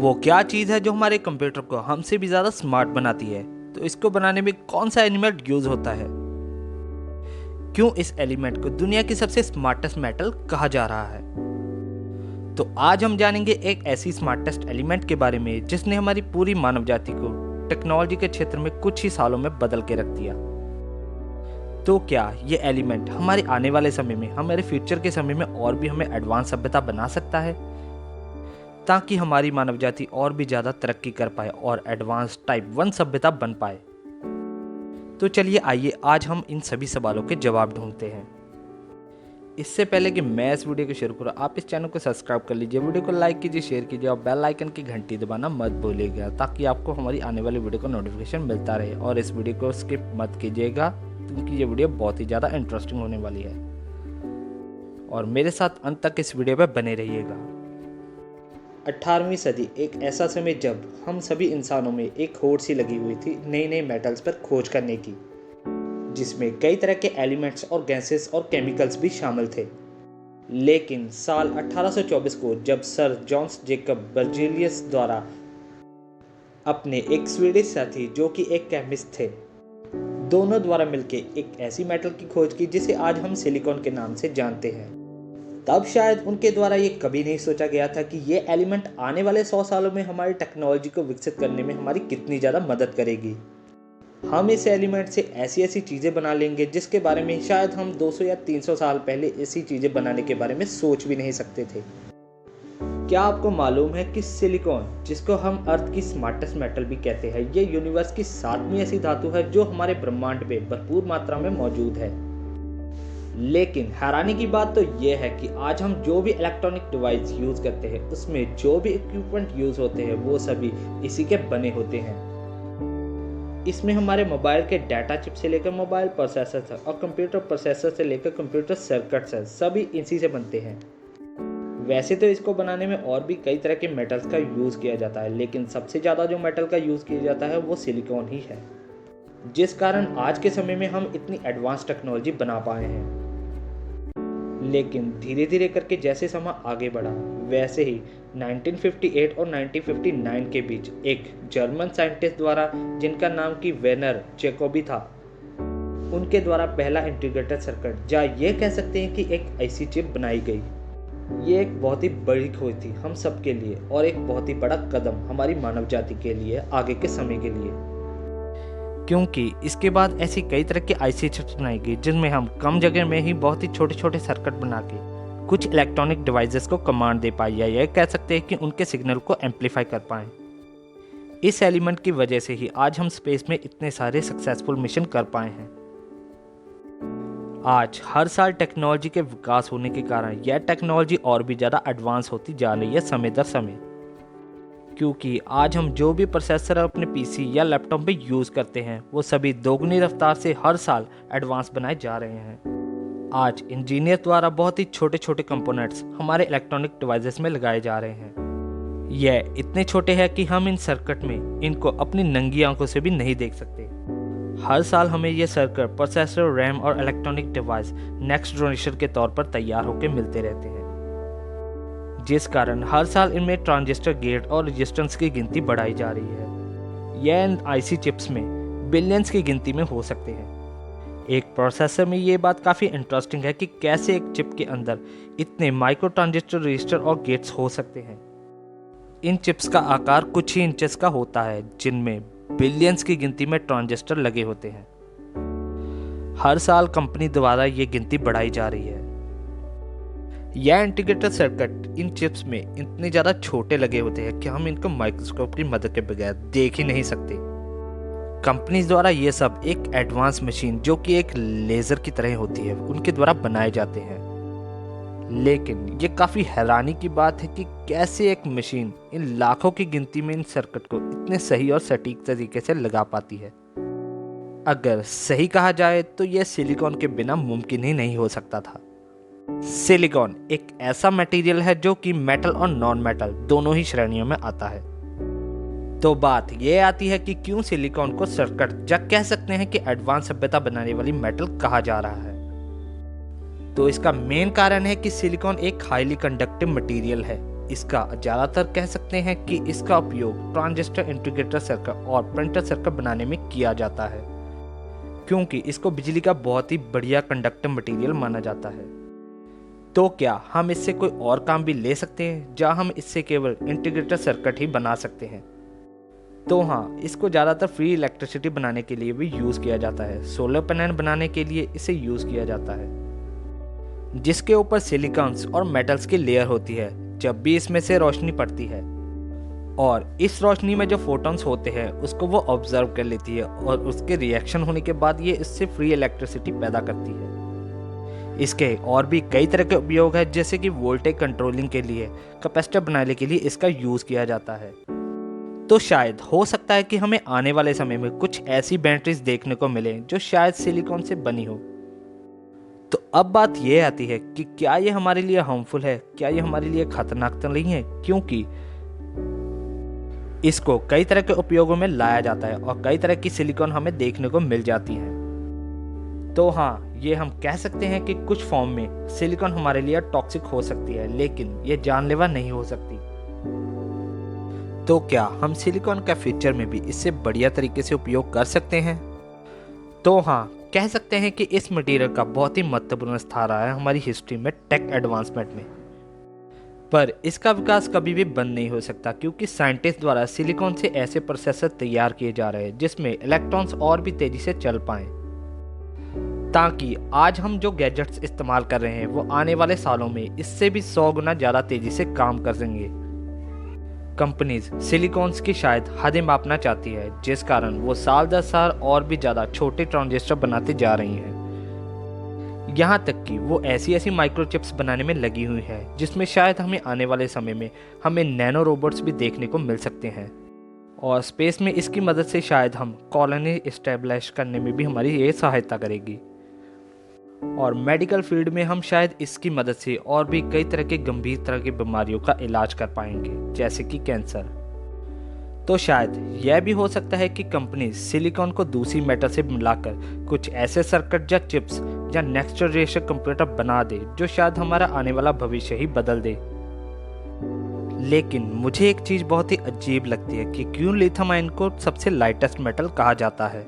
वो क्या चीज़ है जो हमारे कंप्यूटर को हमसे भी ज़्यादा स्मार्ट बनाती है? तो इसको बनाने में कौन सा एलिमेंट यूज होता है? क्यों इस एलिमेंट को दुनिया की सबसे स्मार्टेस्ट मेटल कहा जा रहा है? तो आज हम जानेंगे एक ऐसी स्मार्टेस्ट एलिमेंट के बारे में जिसने हमारी पूरी मानव जाति को टेक्नोलॉजी के क्षेत्र में कुछ ही सालों में बदल के रख दिया। तो क्या ये एलिमेंट हमारे आने वाले समय में, हमारे फ्यूचर के समय में और भी हमें एडवांस सभ्यता बना सकता है, ताकि हमारी मानव जाति और भी ज़्यादा तरक्की कर पाए और एडवांस टाइप 1 सभ्यता बन पाए? तो चलिए आइए आज हम इन सभी सवालों के जवाब ढूंढते हैं। इससे पहले कि मैं इस वीडियो को शुरू करूँ, आप इस चैनल को सब्सक्राइब कर लीजिए, वीडियो को लाइक कीजिए, शेयर कीजिए और बेल आइकन की घंटी दबाना मत भूलिएगा, ताकि आपको हमारी आने वाली वीडियो का नोटिफिकेशन मिलता रहे। और इस वीडियो को स्किप मत कीजिएगा, क्योंकि ये वीडियो बहुत ही ज़्यादा इंटरेस्टिंग होने वाली है। और मेरे साथ अंत तक इस वीडियो पर बने रहिएगा। 18वीं सदी एक ऐसा समय जब हम सभी इंसानों में एक होड़ सी लगी हुई थी नए नए मेटल्स पर खोज करने की, जिसमें कई तरह के एलिमेंट्स और गैसेस और केमिकल्स भी शामिल थे। लेकिन साल 1824 को जब सर जॉन जेकब बर्जेलियस द्वारा अपने एक स्वीडिश साथी जो कि एक केमिस्ट थे, दोनों द्वारा मिलकर एक ऐसी मेटल की खोज की जिसे आज हम सिलिकॉन के नाम से जानते हैं, तब शायद उनके द्वारा ये कभी नहीं सोचा गया था कि ये एलिमेंट आने वाले 100 सालों में हमारी टेक्नोलॉजी को विकसित करने में हमारी कितनी ज़्यादा मदद करेगी। हम इस एलिमेंट से ऐसी ऐसी चीज़ें बना लेंगे जिसके बारे में शायद हम 200 या 300 साल पहले ऐसी चीज़ें बनाने के बारे में सोच भी नहीं सकते थे। क्या आपको मालूम है कि सिलिकॉन, जिसको हम अर्थ की स्मार्टेस्ट मेटल भी कहते हैं, ये यूनिवर्स की 7वीं ऐसी धातु है जो हमारे ब्रह्मांड में भरपूर मात्रा में मौजूद है। लेकिन हैरानी की बात तो यह है कि आज हम जो भी इलेक्ट्रॉनिक डिवाइस यूज करते हैं, उसमें जो भी इक्विपमेंट यूज होते हैं, वो सभी इसी के बने होते हैं। इसमें हमारे मोबाइल के डाटा चिप से लेकर मोबाइल प्रोसेसर और कंप्यूटर प्रोसेसर से लेकर कंप्यूटर सर्किट्स है, सभी इसी से बनते हैं। वैसे तो इसको बनाने में और भी कई तरह के मेटल्स का यूज किया जाता है, लेकिन सबसे ज़्यादा जो मेटल का यूज किया जाता है वो सिलिकॉन ही है, जिस कारण आज के समय में हम इतनी एडवांस टेक्नोलॉजी बना पाए हैं। लेकिन धीरे धीरे करके जैसे समय आगे बढ़ा, वैसे ही 1958 और 1959 के बीच एक जर्मन साइंटिस्ट द्वारा, जिनका नाम कि वेर्नर जैकोबी था, उनके द्वारा पहला इंटीग्रेटेड सर्किट, या ये कह सकते हैं कि एक ऐसी चिप बनाई गई। ये एक बहुत ही बड़ी खोज थी हम सब के लिए और एक बहुत ही बड़ा कदम हमारी मानव जाति के लिए आगे के समय के लिए, क्योंकि इसके बाद ऐसी कई तरह की आईसी चिप्स बनाई गई जिनमें हम कम जगह में ही बहुत ही छोटे छोटे सर्किट बना के कुछ इलेक्ट्रॉनिक डिवाइसेस को कमांड दे पाए, या यह कह सकते हैं कि उनके सिग्नल को एम्पलीफाई कर पाएं। इस एलिमेंट की वजह से ही आज हम स्पेस में इतने सारे सक्सेसफुल मिशन कर पाए हैं। आज हर साल टेक्नोलॉजी के विकास होने के कारण यह टेक्नोलॉजी और भी ज़्यादा एडवांस होती जा रही है समय दर समय, क्योंकि आज हम जो भी प्रोसेसर अपने पीसी या लैपटॉप में यूज़ करते हैं, वो सभी दोगुनी रफ्तार से हर साल एडवांस बनाए जा रहे हैं। आज इंजीनियर द्वारा बहुत ही छोटे छोटे कंपोनेंट्स हमारे इलेक्ट्रॉनिक डिवाइसेस में लगाए जा रहे हैं। यह इतने छोटे हैं कि हम इन सर्किट में इनको अपनी नंगी आंखों से भी नहीं देख सकते। हर साल हमें यह सर्किट, प्रोसेसर, रैम और इलेक्ट्रॉनिक डिवाइस नेक्स्ट जनरेशन के तौर पर तैयार होकर मिलते रहते हैं, जिस कारण हर साल इनमें ट्रांजिस्टर, गेट और रेजिस्टेंस की गिनती बढ़ाई जा रही है। यह इन आईसी चिप्स में बिलियंस की गिनती में हो सकते हैं। एक प्रोसेसर में ये बात काफ़ी इंटरेस्टिंग है कि कैसे एक चिप के अंदर इतने माइक्रो ट्रांजिस्टर, रजिस्टर और गेट्स हो सकते हैं। इन चिप्स का आकार कुछ ही इंचेस का होता है, जिनमें बिलियंस की गिनती में ट्रांजिस्टर लगे होते हैं। हर साल कंपनी द्वारा ये गिनती बढ़ाई जा रही है। यह इंटीग्रेटेड सर्किट इन चिप्स में इतने ज़्यादा छोटे लगे होते हैं कि हम इनको माइक्रोस्कोप की मदद के बगैर देख ही नहीं सकते। कंपनीज द्वारा ये सब एक एडवांस मशीन, जो कि एक लेज़र की तरह होती है, उनके द्वारा बनाए जाते हैं। लेकिन ये काफ़ी हैरानी की बात है कि कैसे एक मशीन इन लाखों की गिनती में इन सर्किट को इतने सही और सटीक तरीके से लगा पाती है। अगर सही कहा जाए तो यह सिलिकॉन के बिना मुमकिन ही नहीं हो सकता था। सिलिकॉन एक ऐसा मटेरियल है जो कि मेटल और नॉन मेटल दोनों ही श्रेणियों में आता है। तो बात यह आती है कि क्यों सिलिकॉन को सर्किट, या कह सकते हैं कि एडवांस सभ्यता बनाने वाली मेटल कहा जा रहा है। तो इसका मेन कारण है कि सिलिकॉन एक हाईली कंडक्टिव मटेरियल है। इसका ज़्यादातर कह सकते हैं कि इसका उपयोग ट्रांजिस्टर, इंटीग्रेटर सर्किट और प्रिंटर सर्किट बनाने में किया जाता है, क्योंकि इसको बिजली का बहुत ही बढ़िया कंडक्टर मटेरियल माना जाता है। तो क्या हम इससे कोई और काम भी ले सकते हैं, जहाँ हम इससे केवल इंटीग्रेटर सर्किट ही बना सकते हैं? तो हाँ, इसको ज़्यादातर फ्री इलेक्ट्रिसिटी बनाने के लिए भी यूज़ किया जाता है। सोलर पैनल बनाने के लिए इसे यूज़ किया जाता है, जिसके ऊपर सिलिकॉन्स और मेटल्स की लेयर होती है। जब भी इसमें से रोशनी पड़ती है और इस रोशनी में जो फोटॉन्स होते हैं उसको वो ऑब्जर्व कर लेती है और उसके रिएक्शन होने के बाद ये इससे फ्री इलेक्ट्रिसिटी पैदा करती है। इसके और भी कई तरह के उपयोग है, जैसे कि वोल्टेज कंट्रोलिंग के लिए, कैपेसिटर बनाने के लिए इसका यूज़ किया जाता है। तो शायद हो सकता है कि हमें आने वाले समय में कुछ ऐसी बैटरीज देखने को मिले जो शायद सिलिकॉन से बनी हो। तो अब बात यह आती है कि क्या ये हमारे लिए हार्मफुल है, क्या ये हमारे लिए खतरनाक तो नहीं है, क्योंकि इसको कई तरह के उपयोगों में लाया जाता है और कई तरह की सिलिकॉन हमें देखने को मिल जाती है। तो हाँ, ये हम कह सकते हैं कि कुछ फॉर्म में सिलिकॉन हमारे लिए टॉक्सिक हो सकती है, लेकिन ये जानलेवा नहीं हो सकती। तो क्या हम सिलिकॉन का फ्यूचर में भी इससे बढ़िया तरीके से उपयोग कर सकते हैं? तो हाँ, कह सकते हैं कि इस मटेरियल का बहुत ही महत्वपूर्ण स्थान रहा है हमारी हिस्ट्री में, टेक एडवांसमेंट में। पर इसका विकास कभी भी बंद नहीं हो सकता, क्योंकि साइंटिस्ट द्वारा सिलिकॉन से ऐसे प्रोसेसर तैयार किए जा रहे हैं जिसमें इलेक्ट्रॉन्स और भी तेजी से चल पाएं, ताकि आज हम जो गैजेट्स इस्तेमाल कर रहे हैं वो आने वाले सालों में इससे भी 100 गुना ज़्यादा तेजी से काम कर सकेंगे। कंपनीज सिलिकॉन्स की शायद हदें मापना चाहती है, जिस कारण वो साल दर साल और भी ज़्यादा छोटे ट्रांजिस्टर बनाते जा रही हैं। यहाँ तक कि वो ऐसी माइक्रोचिप्स बनाने में लगी हुई है जिसमें शायद हमें आने वाले समय में हमें नैनो रोबोट्स भी देखने को मिल सकते हैं। और स्पेस में इसकी मदद से शायद हम कॉलोनी इस्टेब्लिश करने में भी हमारी ये सहायता करेगी। और मेडिकल फील्ड में हम शायद इसकी मदद से और भी कई तरह के गंभीर तरह की बीमारियों का इलाज कर पाएंगे, जैसे कि कैंसर। तो शायद यह भी हो सकता है कि कंपनी सिलिकॉन को दूसरी मेटल से मिलाकर कुछ ऐसे सर्किट या चिप्स या नेक्स्ट जनरेशन कंप्यूटर बना दे जो शायद हमारा आने वाला भविष्य ही बदल दे। लेकिन मुझे एक चीज़ बहुत ही अजीब लगती है कि क्यों लिथियम आयन को सबसे लाइटेस्ट मेटल कहा जाता है।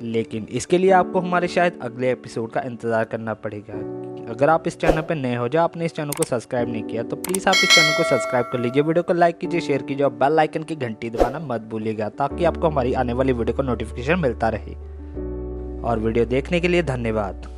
लेकिन इसके लिए आपको हमारे शायद अगले एपिसोड का इंतज़ार करना पड़ेगा। अगर आप इस चैनल पर नए हो, जो आपने इस चैनल को सब्सक्राइब नहीं किया, तो प्लीज़ आप इस चैनल को सब्सक्राइब कर लीजिए, वीडियो को लाइक कीजिए, शेयर कीजिए और बेल आइकन की घंटी दबाना मत भूलिएगा, ताकि आपको हमारी आने वाली वीडियो का नोटिफिकेशन मिलता रहे। और वीडियो देखने के लिए धन्यवाद।